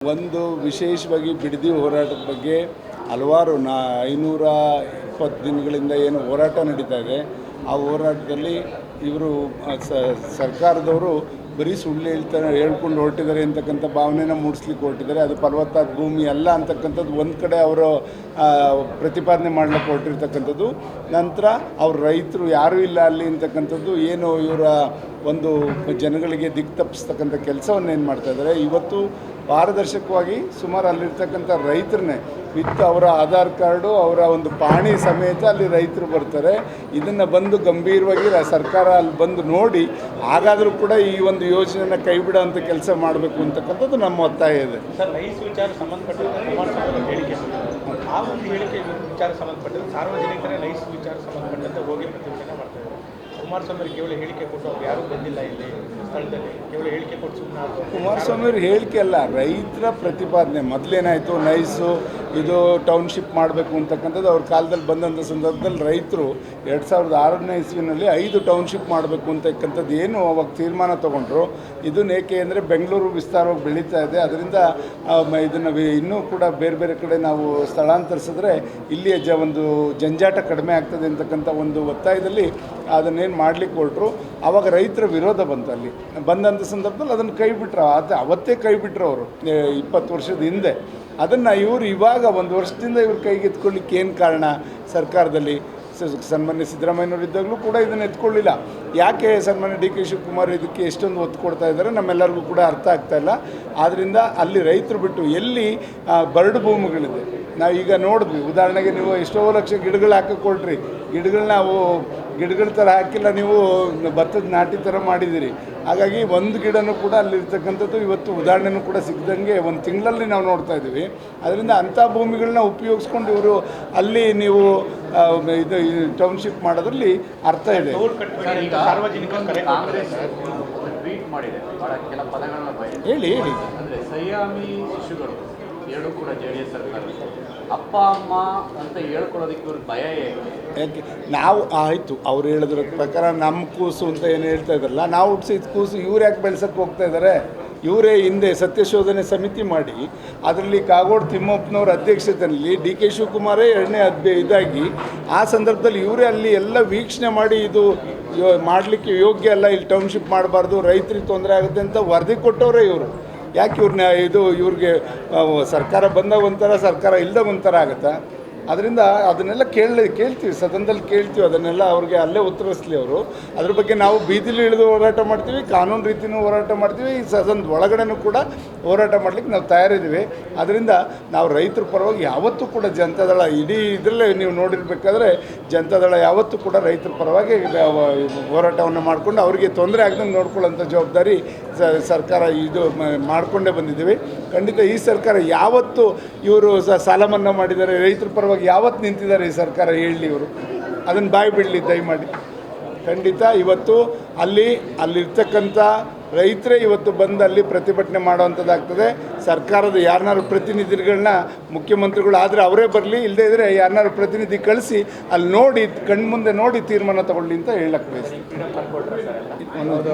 ಒಂದು ವಿಶೇಷವಾಗಿ ಬಿಡದಿ ಹೋರಾಟದ ಬಗ್ಗೆ ಹಲವಾರು 520 ದಿನಗಳಿಂದ ಏನು ಹೋರಾಟ ನಡೀತಾ ಇದೆ. ಆ ಹೋರಾಟದಲ್ಲಿ ಇವರು ಸರ್ಕಾರದವರು ಬರೀ ಸುಳ್ಳು ಹೇಳ್ಕೊಂಡು ಹೊರಟಿದ್ದಾರೆ ಅಂತಕ್ಕಂಥ ಭಾವನೆನ ಮೂಡಿಸ್ಲಿಕ್ಕೆ ಹೊರಟಿದ್ದಾರೆ. ಅದು ಫಲವತ್ತಾದ ಭೂಮಿ ಅಲ್ಲ ಅಂತಕ್ಕಂಥದ್ದು ಒಂದು ಕಡೆ ಅವರು ಪ್ರತಿಪಾದನೆ ಮಾಡಲಿಕ್ಕೆ ಹೊರಟಿರ್ತಕ್ಕಂಥದ್ದು. ನಂತರ ಅವ್ರ ರೈತರು ಯಾರೂ ಇಲ್ಲ ಅಲ್ಲಿ ಅಂತಕ್ಕಂಥದ್ದು ಏನು ಇವರ ಒಂದು ಜನಗಳಿಗೆ ದಿಕ್ಕು ತಪ್ಪಿಸ್ತಕ್ಕಂಥ ಕೆಲಸವನ್ನು ಏನು ಮಾಡ್ತಾಯಿದ್ದಾರೆ. ಇವತ್ತು ಪಾರದರ್ಶಕವಾಗಿ ಸುಮಾರು ಅಲ್ಲಿರ್ತಕ್ಕಂಥ ರೈತರನ್ನೇ ವಿತ್ ಅವರ ಆಧಾರ್ ಕಾರ್ಡು ಅವರ ಒಂದು ಪಾಣಿ ಸಮೇತ ಅಲ್ಲಿ ರೈತರು ಬರ್ತಾರೆ. ಇದನ್ನು ಬಂದು ಗಂಭೀರವಾಗಿ ಸರ್ಕಾರ ಅಲ್ಲಿ ಬಂದು ನೋಡಿ ಹಾಗಾದರೂ ಕೂಡ ಈ ಒಂದು ಯೋಜನೆಯನ್ನು ಕೈ ಬಿಡೋಂಥ ಕೆಲಸ ಮಾಡಬೇಕು ಅಂತಕ್ಕಂಥದ್ದು ನಮ್ಮ ಒತ್ತಾಯ ಇದೆ. ಸರ್, ನೈಸ್ ವಿಚಾರ ಸಂಬಂಧಪಟ್ಟಂತೆ ಕುಮಾರಸ್ವಾಮಿ ಹೇಳಿಕೆ, ಆ ಒಂದು ಹೇಳಿಕೆ ವಿಚಾರ ಸಂಬಂಧಪಟ್ಟಂತೆ ಸಾರ್ವಜನಿಕರೇ ನೈಸ್ ವಿಚಾರ ಸಂಬಂಧಪಟ್ಟಂತೆ ಹೋಗಿ ಪ್ರತಿಭಟನೆ ಮಾಡ್ತಾರೆ. ಕುಮಾರಸ್ವಾಮಿ ಕೇವಲ ಹೇಳಿಕೆ ಕೊಟ್ಟು ಅವ್ರು ಯಾರೂ ಬಂದಿಲ್ಲ ಇಲ್ಲಿ ಸ್ಥಳದಲ್ಲಿ, ಕೇವಲ ಹೇಳಿಕೆ ಕೊಟ್ಟು ಸುಮ್ಮನೆ ಕುಮಾರಸ್ವಾಮಿ ಅವ್ರ ಹೇಳಿಕೆ ಅಲ್ಲ, ರೈತರ ಪ್ರತಿಪಾದನೆ. ಮೊದಲೇನಾಯಿತು, ನೈಸು ಇದು ಟೌನ್ಶಿಪ್ ಮಾಡಬೇಕು ಅಂತಕ್ಕಂಥದ್ದು ಅವ್ರ ಕಾಲದಲ್ಲಿ ಬಂದಂಥ ಸಂದರ್ಭದಲ್ಲಿ ರೈತರು 2006ನೇ ಇಸ್ವಿನಲ್ಲಿ 5 ಟೌನ್ಶಿಪ್ ಮಾಡಬೇಕು ಅಂತಕ್ಕಂಥದ್ದು ಏನು ಅವಾಗ ತೀರ್ಮಾನ ತೊಗೊಂಡ್ರು. ಇದನ್ನು ಏಕೆ ಅಂದರೆ ಬೆಂಗಳೂರು ವಿಸ್ತಾರವಾಗಿ ಬೆಳೀತಾ ಇದೆ, ಅದರಿಂದ ಇದನ್ನು ಇನ್ನೂ ಕೂಡ ಬೇರೆ ಬೇರೆ ಕಡೆ ನಾವು ಸ್ಥಳಾಂತರಿಸಿದ್ರೆ ಇಲ್ಲಿಯ ಒಂದು ಜಂಜಾಟ ಕಡಿಮೆ ಆಗ್ತದೆ ಅಂತಕ್ಕಂಥ ಒಂದು ಒತ್ತಾಯದಲ್ಲಿ ಅದನ್ನೇನು ಮಾಡಲಿಕ್ಕೆ ಹೊರಟರು. ಆವಾಗ ರೈತರ ವಿರೋಧ ಬಂತು. ಅಲ್ಲಿ ಬಂದಂಥ ಸಂದರ್ಭದಲ್ಲಿ ಅದನ್ನು ಕೈ ಬಿಟ್ಟರು. ಅವತ್ತೇ ಕೈ ಬಿಟ್ಟರು ಅವರು 20 ವರ್ಷದ ಹಿಂದೆ. ಅದನ್ನು ಇವರು ಇವಾಗ 1 ವರ್ಷದಿಂದ ಇವ್ರ ಕೈಗೆ ಎತ್ಕೊಳ್ಳಿಕ್ಕೆ ಏನು ಕಾರಣ? ಸರ್ಕಾರದಲ್ಲಿ ಸನ್ಮಾನ್ಯ ಸಿದ್ದರಾಮಯ್ಯನವರು ಇದ್ದಾಗಲೂ ಕೂಡ ಇದನ್ನು ಎತ್ಕೊಳ್ಳಿಲ್ಲ. ಯಾಕೆ ಸನ್ಮಾನ್ಯ ಡಿ ಕೆ ಶಿವಕುಮಾರ್ ಇದಕ್ಕೆ ಎಷ್ಟೊಂದು ಒತ್ತು ಕೊಡ್ತಾ ಇದ್ದಾರೆ ನಮ್ಮೆಲ್ಲರಿಗೂ ಕೂಡ ಅರ್ಥ ಆಗ್ತಾಯಿಲ್ಲ. ಆದ್ದರಿಂದ ಅಲ್ಲಿ ರೈತರು ಬಿಟ್ಟು ಎಲ್ಲಿ ಬರಡು ಭೂಮಿಗಳಿದೆ, ನಾವೀಗ ನೋಡಿದ್ವಿ. ಉದಾಹರಣೆಗೆ ನೀವು ಎಷ್ಟೋ ಲಕ್ಷ ಗಿಡಗಳು ಹಾಕಿಕೊಟ್ರಿ, ಗಿಡಗಳನ್ನ ನಾವು ಗಿಡಗಳ ಥರ ಹಾಕಿಲ್ಲ, ನೀವು ಭತ್ತದ ನಾಟಿ ಥರ ಮಾಡಿದ್ದೀರಿ. ಹಾಗಾಗಿ ಒಂದು ಗಿಡನೂ ಕೂಡ ಅಲ್ಲಿರ್ತಕ್ಕಂಥದ್ದು ಇವತ್ತು ಉದಾಹರಣೆನೂ ಕೂಡ ಸಿಗದಂಗೆ 1 ತಿಂಗಳಲ್ಲಿ ನಾವು ನೋಡ್ತಾ ಇದ್ದೀವಿ. ಅದರಿಂದ ಅಂಥ ಭೂಮಿಗಳನ್ನ ಉಪಯೋಗಿಸ್ಕೊಂಡು ಇವರು ಅಲ್ಲಿ ನೀವು ಇದು ಟೌನ್ಶಿಪ್ ಮಾಡೋದ್ರಲ್ಲಿ ಅರ್ಥ ಇದೆ. ಹೇಳಿ ಅಂದರೆ ಸಂಯಾಮಿ ಶಿಶುಗಳು ಎರಡೂ ಕೂಡ JDS ಸರ್ಕಾರ, ಅಪ್ಪ ಅಮ್ಮ ಅಂತ ಹೇಳ್ಕೊಳ್ಳೋದಕ್ಕೆ ಇವ್ರಿಗೆ ಭಯ ಯಾಕೆ? ನಾವು ಆಯಿತು ಅವ್ರು ಹೇಳಿದ್ರ ಪ್ರಕಾರ ನಮ್ಮ ಕೂಸು ಅಂತ ಏನು ಹೇಳ್ತಾ ಇದ್ದಾರಲ್ಲ, ನಾವು ಹುಟ್ಟಿಸಿದ ಕೂಸು ಇವ್ರು ಯಾಕೆ ಬೆಳೆಸೋಕ್ಕೆ ಹೋಗ್ತಾ ಇದ್ದಾರೆ? ಇವರೇ ಹಿಂದೆ ಸತ್ಯಶೋಧನೆ ಸಮಿತಿ ಮಾಡಿ ಅದರಲ್ಲಿ ಕಾಗೋಡು ತಿಮ್ಮಪ್ಪನವ್ರ ಅಧ್ಯಕ್ಷತೆಯಲ್ಲಿ ಡಿ ಕೆ ಶಿವಕುಮಾರೇ 2ನೇ ಇದಾಗಿ ಆ ಸಂದರ್ಭದಲ್ಲಿ ಇವರೇ ಅಲ್ಲಿ ಎಲ್ಲ ವೀಕ್ಷಣೆ ಮಾಡಿ ಇದು ಮಾಡಲಿಕ್ಕೆ ಯೋಗ್ಯ ಅಲ್ಲ, ಇಲ್ಲಿ ಟೌನ್ಶಿಪ್ ಮಾಡಬಾರ್ದು, ರೈತರಿಗೆ ತೊಂದರೆ ಆಗುತ್ತೆ ಅಂತ ವರದಿ ಕೊಟ್ಟವರೇ ಇವರು. ಯಾಕೆ ಇವ್ರನ್ನ ಇವ್ರಿಗೆ ಸರ್ಕಾರ ಬಂದಾಗ ಒಂಥರ, ಸರ್ಕಾರ ಇಲ್ದಾಗ ಒಂಥರ ಆಗುತ್ತಾ? ಅದರಿಂದ ಅದನ್ನೆಲ್ಲ ಕೇಳ್ತೀವಿ, ಸದನದಲ್ಲಿ ಕೇಳ್ತೀವಿ. ಅದನ್ನೆಲ್ಲ ಅವ್ರಿಗೆ ಅಲ್ಲೇ ಉತ್ತರಿಸಲಿ ಅವರು. ಅದ್ರ ಬಗ್ಗೆ ನಾವು ಬೀದಿಲಿ ಇಳಿದು ಹೋರಾಟ ಮಾಡ್ತೀವಿ, ಕಾನೂನು ರೀತಿಯೂ ಹೋರಾಟ ಮಾಡ್ತೀವಿ, ಈ ಸದನದ ಒಳಗಡೆನೂ ಕೂಡ ಹೋರಾಟ ಮಾಡಲಿಕ್ಕೆ ನಾವು ತಯಾರಿದ್ದೀವಿ. ಅದರಿಂದ ನಾವು ರೈತರ ಪರವಾಗಿ ಯಾವತ್ತೂ ಕೂಡ ಜನತಾದಳ ಇಡೀ ಇದರಲ್ಲೇ ನೀವು ನೋಡಿರ್ಬೇಕಾದ್ರೆ ಜನತಾದಳ ಯಾವತ್ತೂ ಕೂಡ ರೈತರ ಪರವಾಗಿ ಹೋರಾಟವನ್ನು ಮಾಡಿಕೊಂಡು ಅವರಿಗೆ ತೊಂದರೆ ಆಗದಂಗೆ ನೋಡ್ಕೊಳ್ಳೋಂಥ ಜವಾಬ್ದಾರಿ ಸರ್ಕಾರ ಇದು ಮಾಡಿಕೊಂಡೇ ಬಂದಿದ್ದೀವಿ. ಖಂಡಿತ ಈ ಸರ್ಕಾರ ಯಾವತ್ತು ಇವರು ಸಾಲ ಮನ್ನಾ ಮಾಡಿದ್ದಾರೆ, ರೈತರ ಪರವಾಗಿ ಯಾವತ್ತು ನಿಂತಿದ್ದಾರೆ ಈ ಸರ್ಕಾರ ಹೇಳಲಿ, ಇವರು ಅದನ್ನು ಬಾಯಿ ಬಿಡಲಿ ದಯಮಾಡಿ. ಖಂಡಿತ ಇವತ್ತು ಅಲ್ಲಿರ್ತಕ್ಕಂಥ ರೈತರೇ ಇವತ್ತು ಬಂದು ಅಲ್ಲಿ ಪ್ರತಿಭಟನೆ ಮಾಡೋವಂಥದ್ದಾಗ್ತದೆ. ಸರ್ಕಾರದ ಯಾರನ್ನಾರು ಪ್ರತಿನಿಧಿಗಳನ್ನ ಮುಖ್ಯಮಂತ್ರಿಗಳು ಆದರೆ ಅವರೇ ಬರಲಿ, ಇಲ್ಲದೇ ಇದ್ದರೆ ಯಾರನ್ನಾರು ಪ್ರತಿನಿಧಿ ಕಳಿಸಿ ಅಲ್ಲಿ ನೋಡಿ ಕಣ್ಮುಂದೆ ನೋಡಿ ತೀರ್ಮಾನ ತಗೊಳ್ಳಿ ಅಂತ ಹೇಳಕ್ಕೆ ಬಯಸ್ತೀನಿ.